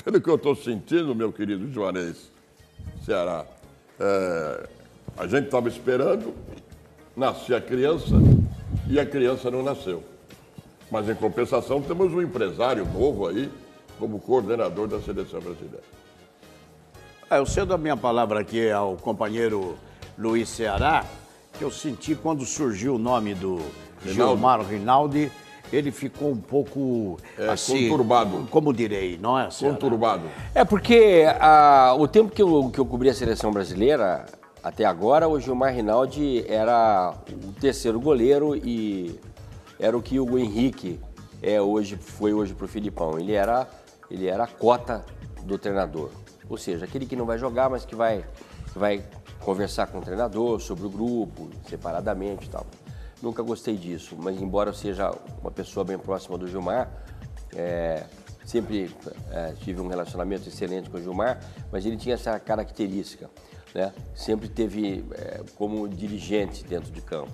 Pelo que eu estou sentindo, meu querido Juarez, Ceará, a gente estava esperando nascer a criança e a criança não nasceu. Mas, em compensação, temos um empresário novo aí como coordenador da seleção brasileira. Eu cedo a minha palavra aqui ao companheiro Luiz Ceará, que eu senti quando surgiu o nome do Gilmar Rinaldi, ele ficou um pouco assim, conturbado. Como direi, não é, Ceará? Conturbado. É porque o tempo que eu cobri a seleção brasileira, até agora, o Gilmar Rinaldi era o terceiro goleiro e era o que o Henrique foi hoje para o Filipão. Ele era a cota do treinador. Ou seja, aquele que não vai jogar, mas que vai conversar com o treinador sobre o grupo, separadamente e tal. Nunca gostei disso, mas embora eu seja uma pessoa bem próxima do Gilmar, sempre tive um relacionamento excelente com o Gilmar, mas ele tinha essa característica, né? Sempre teve como dirigente dentro de campo,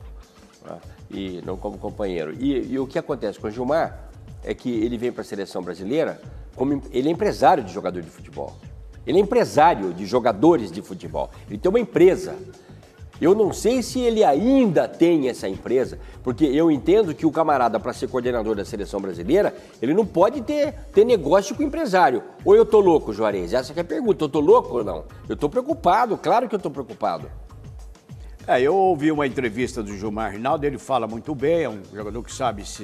né? E não como companheiro. E o que acontece com o Gilmar é que ele vem para a seleção brasileira, ele é empresário de jogador de futebol. Ele é empresário de jogadores de futebol. Ele tem uma empresa. Eu não sei se ele ainda tem essa empresa, porque eu entendo que o camarada, para ser coordenador da seleção brasileira, ele não pode ter negócio com o empresário. Ou eu tô louco, Juarez? Essa que é a pergunta. Eu tô louco ou não? Eu tô preocupado, claro que eu tô preocupado. Eu ouvi uma entrevista do Gilmar Rinaldi, ele fala muito bem, é um jogador que sabe se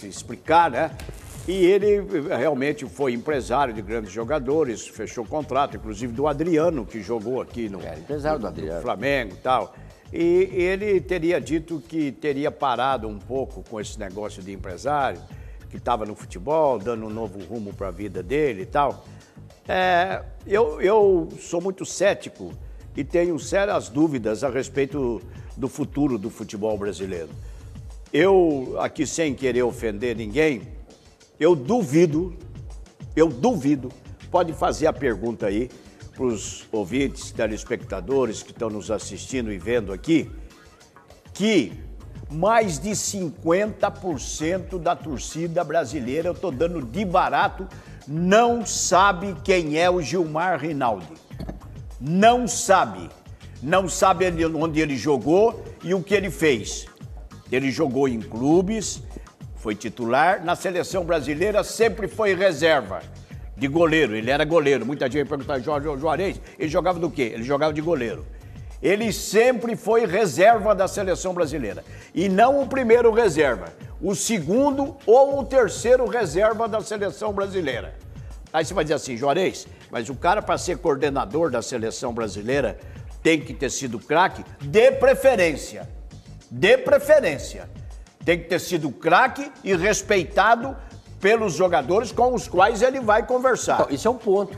explicar, né? E ele realmente foi empresário de grandes jogadores, fechou contrato, inclusive do Adriano, que jogou aqui no Flamengo e tal. E ele teria dito que teria parado um pouco com esse negócio de empresário, que estava no futebol, dando um novo rumo para a vida dele e tal. Eu sou muito cético e tenho sérias dúvidas a respeito do futuro do futebol brasileiro. Eu, aqui sem querer ofender ninguém, eu duvido, pode fazer a pergunta aí para os ouvintes, telespectadores que estão nos assistindo e vendo aqui, que mais de 50% da torcida brasileira, eu estou dando de barato, não sabe quem é o Gilmar Rinaldi. Não sabe onde ele jogou e o que ele fez. Ele jogou em clubes, foi titular, na seleção brasileira sempre foi reserva de goleiro, ele era goleiro. Muita gente pergunta, Juarez, ele jogava do quê? Ele jogava de goleiro. Ele sempre foi reserva da seleção brasileira. E não o primeiro reserva, o segundo ou o terceiro reserva da seleção brasileira. Aí você vai dizer assim, Juarez, mas o cara para ser coordenador da seleção brasileira tem que ter sido craque de preferência. De preferência. Tem que ter sido craque e respeitado pelos jogadores com os quais ele vai conversar. Então, isso é um ponto.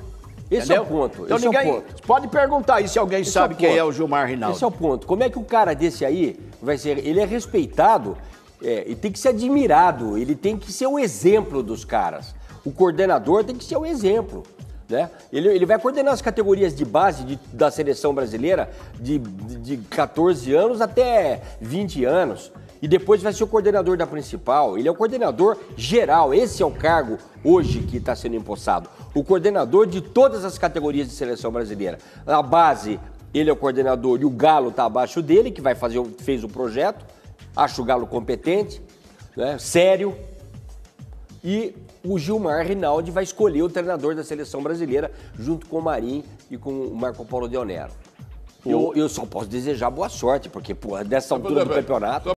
Esse é o ponto. Então ninguém pode perguntar aí se alguém sabe quem é o Gilmar Rinaldi. Esse é o ponto. Como é que o cara desse aí vai ser? Ele é respeitado e tem que ser admirado. Ele tem que ser o exemplo dos caras. O coordenador tem que ser o exemplo, né? Ele vai coordenar as categorias de base da seleção brasileira de 14 anos até 20 anos. E depois vai ser o coordenador da principal. Ele é o coordenador geral. Esse é o cargo hoje que está sendo empossado. O coordenador de todas as categorias de seleção brasileira. A base, ele é o coordenador e o Galo está abaixo dele, que fez o projeto. Acho o Galo competente, né, sério. E o Gilmar Rinaldi vai escolher o treinador da seleção brasileira junto com o Marinho e com o Marco Paulo Del Nero. Eu só posso desejar boa sorte, porque, porra, dessa altura do campeonato...